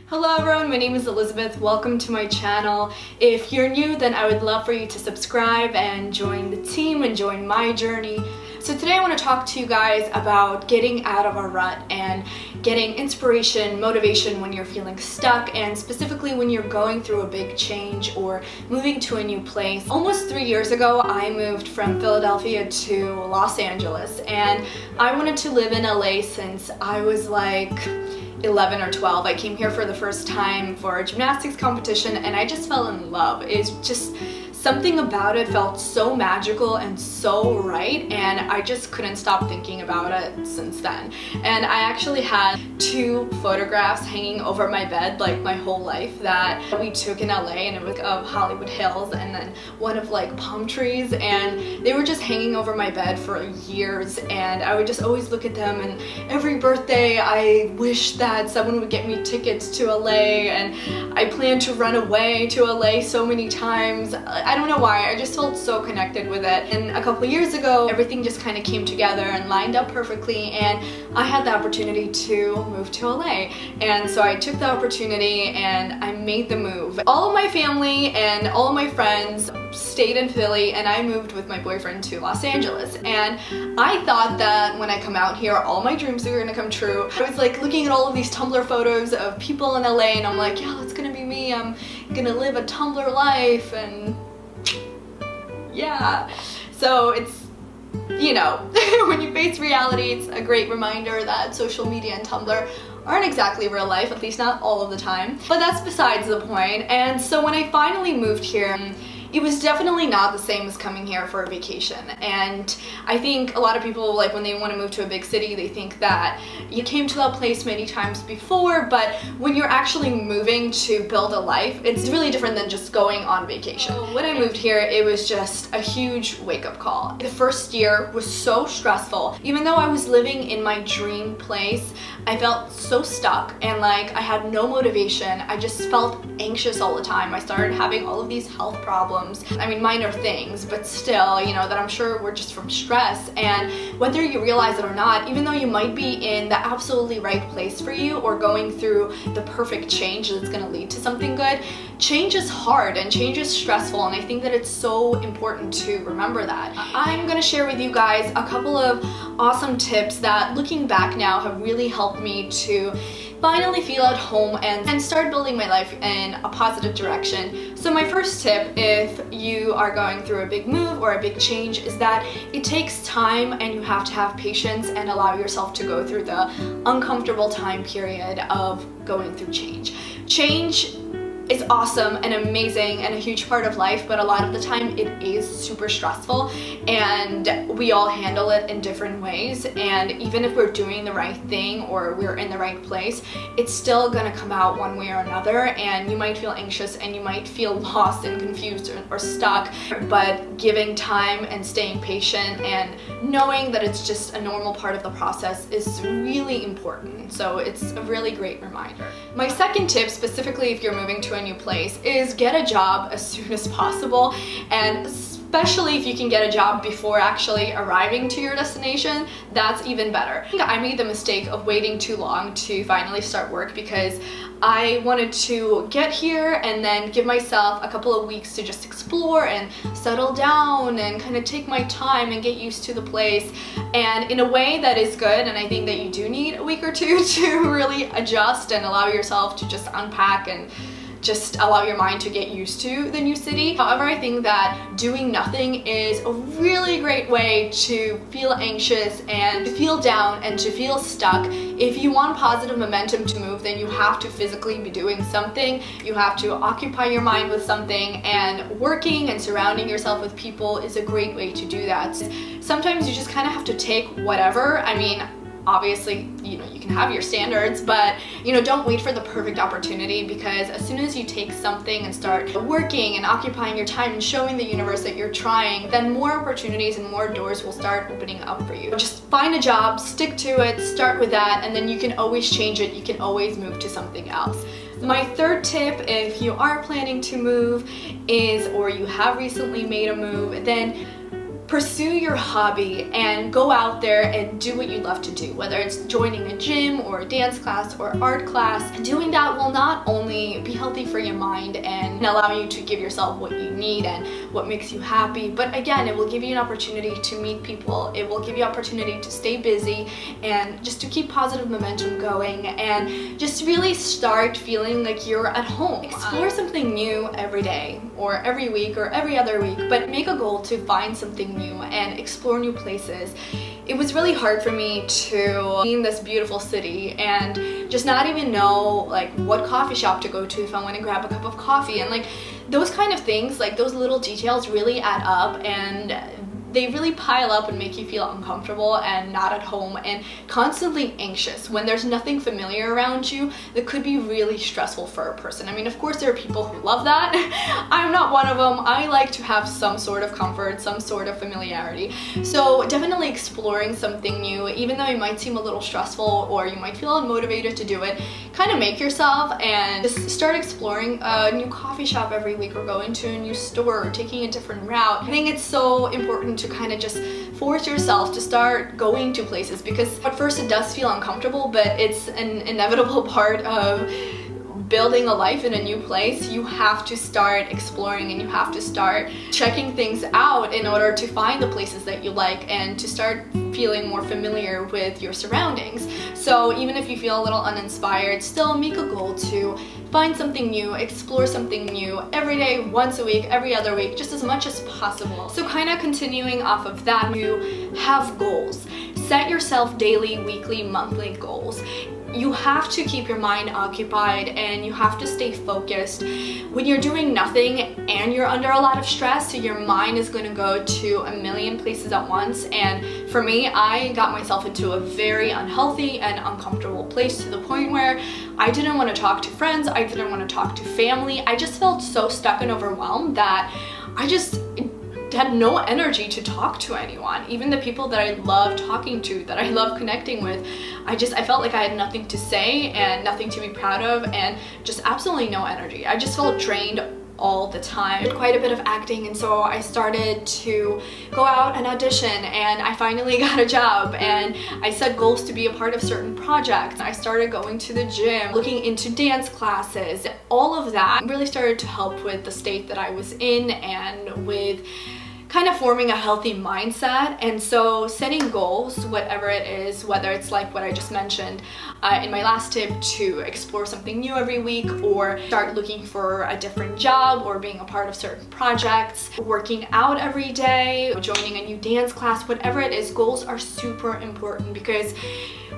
Hello everyone, my name is Elizabeth. Welcome to my channel. If you're new, then I would love for you to subscribe and join the team and join my journey. So today I want to talk to you guys about getting out of a rut and getting inspiration, motivation when you're feeling stuck, and specifically when you're going through a big change or moving to a new place. Almost 3 years ago, I moved from Philadelphia to Los Angeles, and I wanted to live in LA since I was like 11 or 12. I came here for the first time for a gymnastics competition and I just fell in love. It's just something about it felt so magical and so right, and I just couldn't stop thinking about it since then. And I actually had 2 photographs hanging over my bed like my whole life that we took in LA, and it was of Hollywood Hills and then one of like palm trees, and they were just hanging over my bed for years, and I would just always look at them, and every birthday I wished that someone would get me tickets to LA, and I planned to run away to LA so many times. I don't know why, I just felt so connected with it. And a couple years ago, everything just kind of came together and lined up perfectly, and I had the opportunity to move to LA. And so I took the opportunity and I made the move. All of my family and all of my friends stayed in Philly, and I moved with my boyfriend to Los Angeles. And I thought that when I come out here, all my dreams are gonna come true. I was like looking at all of these Tumblr photos of people in LA, and I'm like, yeah, that's gonna be me. I'm gonna live a Tumblr life, and yeah. So it's, you know, when you face reality, it's a great reminder that social media and Tumblr aren't exactly real life, at least not all of the time. But that's besides the point. And so when I finally moved here, it was definitely not the same as coming here for a vacation. And I think a lot of people, like when they want to move to a big city, they think that you came to that place many times before, but when you're actually moving to build a life, it's really different than just going on vacation. When I moved here, it was just a huge wake-up call. The first year was so stressful. Even though I was living in my dream place, I felt so stuck and like I had no motivation. I just felt anxious all the time. I started having all of these health problems. I mean, minor things, but still, you know, that I'm sure were just from stress. And whether you realize it or not, even though you might be in the absolutely right place for you or going through the perfect change that's going to lead to something good, change is hard and change is stressful, and I think that it's so important to remember that. I'm going to share with you guys a couple of awesome tips that, looking back now, have really helped me to finally feel at home and start building my life in a positive direction. So my first tip, if you are going through a big move or a big change, is that it takes time and you have to have patience and allow yourself to go through the uncomfortable time period of going through change. Change is awesome and amazing and a huge part of life, but a lot of the time it is super stressful, and we all handle it in different ways. And even if we're doing the right thing or we're in the right place, it's still gonna come out one way or another, and you might feel anxious and you might feel lost and confused or stuck. But giving time and staying patient and knowing that it's just a normal part of the process is really important. So it's a really great reminder. My second tip, specifically if you're moving to a new place, is get a job as soon as possible, and especially if you can get a job before actually arriving to your destination, that's even better. I made the mistake of waiting too long to finally start work because I wanted to get here and then give myself a couple of weeks to just explore and settle down and kind of take my time and get used to the place, and in a way that is good. And I think that you do need a week or two to really adjust and allow yourself to just unpack and just allow your mind to get used to the new city. However, I think that doing nothing is a really great way to feel anxious and to feel down and to feel stuck. If you want positive momentum to move, then you have to physically be doing something. You have to occupy your mind with something, and working and surrounding yourself with people is a great way to do that. Sometimes you just kind of have to take whatever. I mean, obviously, you know, you can have your standards, but, you know, don't wait for the perfect opportunity, because as soon as you take something and start working and occupying your time and showing the universe that you're trying, then more opportunities and more doors will start opening up for you. Just find a job, stick to it, start with that, and then you can always change it. You can always move to something else. My third tip, if you are planning to move, is, or you have recently made a move, then pursue your hobby and go out there and do what you love to do, whether it's joining a gym or a dance class or art class. Doing that will not only be healthy for your mind and allow you to give yourself what you need and what makes you happy, but again, it will give you an opportunity to meet people. It will give you opportunity to stay busy and just to keep positive momentum going and just really start feeling like you're at home. Explore something new every day or every week or every other week, but make a goal to find something new and explore new places. It was really hard for me to be in this beautiful city and just not even know like what coffee shop to go to if I want to grab a cup of coffee, and like those kind of things, like those little details really add up and they really pile up and make you feel uncomfortable and not at home and constantly anxious when there's nothing familiar around you. That could be really stressful for a person. I mean, of course there are people who love that. I'm not one of them. I like to have some sort of comfort, some sort of familiarity. So definitely exploring something new, even though it might seem a little stressful or you might feel unmotivated to do it, kind of make yourself and just start exploring a new coffee shop every week or going to a new store or taking a different route. I think it's so important to kind of just force yourself to start going to places, because at first it does feel uncomfortable, but it's an inevitable part of building a life in a new place. You have to start exploring and you have to start checking things out in order to find the places that you like and to start feeling more familiar with your surroundings. So even if you feel a little uninspired, still make a goal to find something new, explore something new every day, once a week, every other week, just as much as possible. So kind of continuing off of that, you have goals. Set yourself daily, weekly, monthly goals. You have to keep your mind occupied and you have to stay focused. When you're doing nothing and you're under a lot of stress, so your mind is going to go to a million places at once. And for me, I got myself into a very unhealthy and uncomfortable place to the point where I didn't want to talk to friends, I didn't want to talk to family. I just felt so stuck and overwhelmed that I just had no energy to talk to anyone. Even the people that I love talking to, that I love connecting with, I felt like I had nothing to say and nothing to be proud of and just absolutely no energy. I just felt drained all the time. I did quite a bit of acting, and so I started to go out and audition, and I finally got a job, and I set goals to be a part of certain projects. I started going to the gym, looking into dance classes. All of that really started to help with the state that I was in and with kind of forming a healthy mindset. And so setting goals, whatever it is, whether it's like what I just mentioned in my last tip, to explore something new every week or start looking for a different job or being a part of certain projects, working out every day, joining a new dance class, whatever it is, goals are super important, because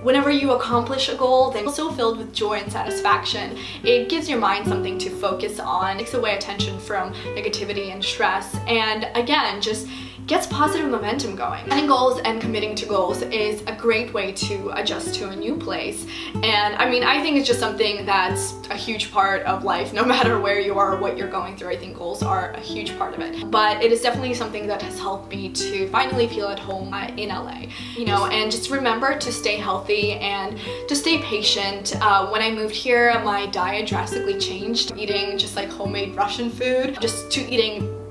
whenever you accomplish a goal, then it's so filled with joy and satisfaction. It gives your mind something to focus on, takes away attention from negativity and stress, and again, just gets positive momentum going. Setting goals and committing to goals is a great way to adjust to a new place. And I mean, I think it's just something that's a huge part of life, no matter where you are or what you're going through. I think goals are a huge part of it. But it is definitely something that has helped me to finally feel at home in LA. You know, and just remember to stay healthy and to stay patient. When I moved here, my diet drastically changed. Eating just like homemade Russian food, just to eating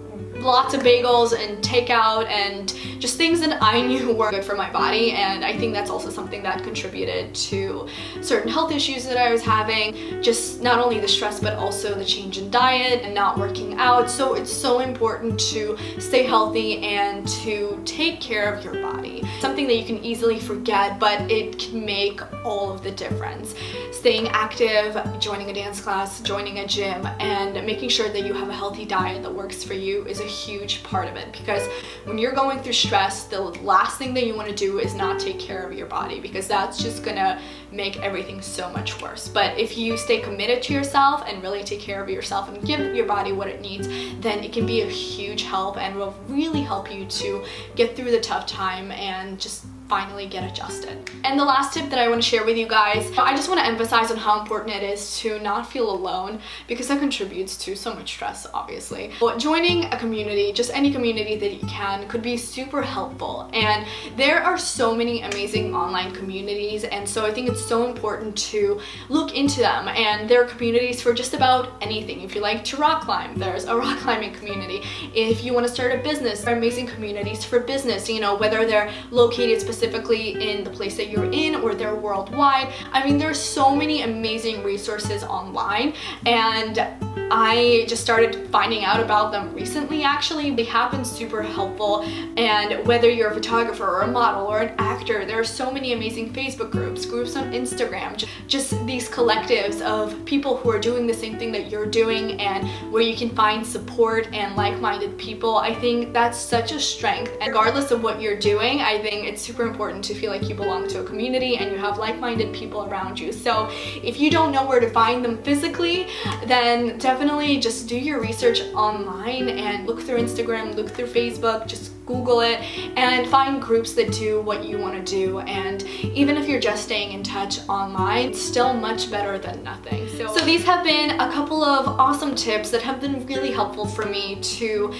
lots of bagels and takeout and just things that I knew were good for my body. And I think that's also something that contributed to certain health issues that I was having, just not only the stress but also the change in diet and not working out. So it's so important to stay healthy and to take care of your body. Something that you can easily forget, but it can make all of the difference. Staying active, joining a dance class, joining a gym, and making sure that you have a healthy diet that works for you is a huge part of it, because when you're going through stress, the last thing that you want to do is not take care of your body, because that's just gonna make everything so much worse. But if you stay committed to yourself and really take care of yourself and give your body what it needs, then it can be a huge help and will really help you to get through the tough time and just finally get adjusted. And the last tip that I want to share with you guys, I just want to emphasize on how important it is to not feel alone, because that contributes to so much stress, obviously. But joining a community, just any community that you can, could be super helpful. And there are so many amazing online communities, and so I think it's so important to look into them. And there are communities for just about anything. If you like to rock climb, there's a rock climbing community. If you want to start a business, there are amazing communities for business, you know, whether they're located specifically in the place that you're in or they're worldwide. I mean, there's so many amazing resources online, and I just started finding out about them recently. Actually, they have been super helpful, and whether you're a photographer or a model or an actor, there are so many amazing Facebook groups on Instagram, just these collectives of people who are doing the same thing that you're doing, and where you can find support and like-minded people. I think that's such a strength, and regardless of what you're doing, I think it's super important to feel like you belong to a community and you have like-minded people around you. So if you don't know where to find them physically, then definitely just do your research online and look through Instagram, look through Facebook, just Google it and find groups that do what you want to do. And even if you're just staying in touch online, it's still much better than nothing. So these have been a couple of awesome tips that have been really helpful for me to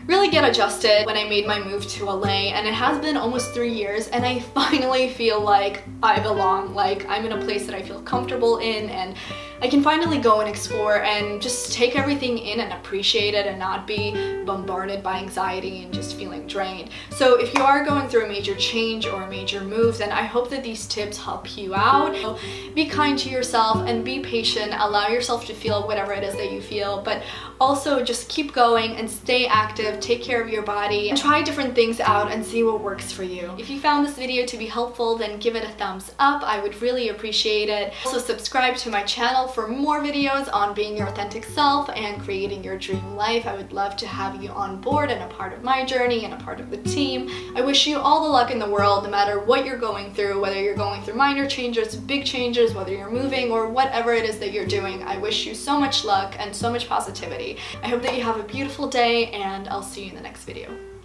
really get adjusted when I made my move to LA, and it has been almost 3 years, and I finally feel like I belong, like I'm in a place that I feel comfortable in, and I can finally go and explore and just take everything in and appreciate it and not be bombarded by anxiety and just feeling drained. So if you are going through a major change or a major move, then I hope that these tips help you out. So be kind to yourself and be patient, allow yourself to feel whatever it is that you feel, but also just keep going and stay active, take care of your body, and try different things out and see what works for you. If you found this video to be helpful, then give it a thumbs up. I would really appreciate it. Also subscribe to my channel for more videos on being your authentic self and creating your dream life. I would love to have you on board and a part of my journey and a part of the team. I wish you all the luck in the world, no matter what you're going through, whether you're going through minor changes, big changes, whether you're moving or whatever it is that you're doing. I wish you so much luck and so much positivity. I hope that you have a beautiful day, and I'll see you in the next video.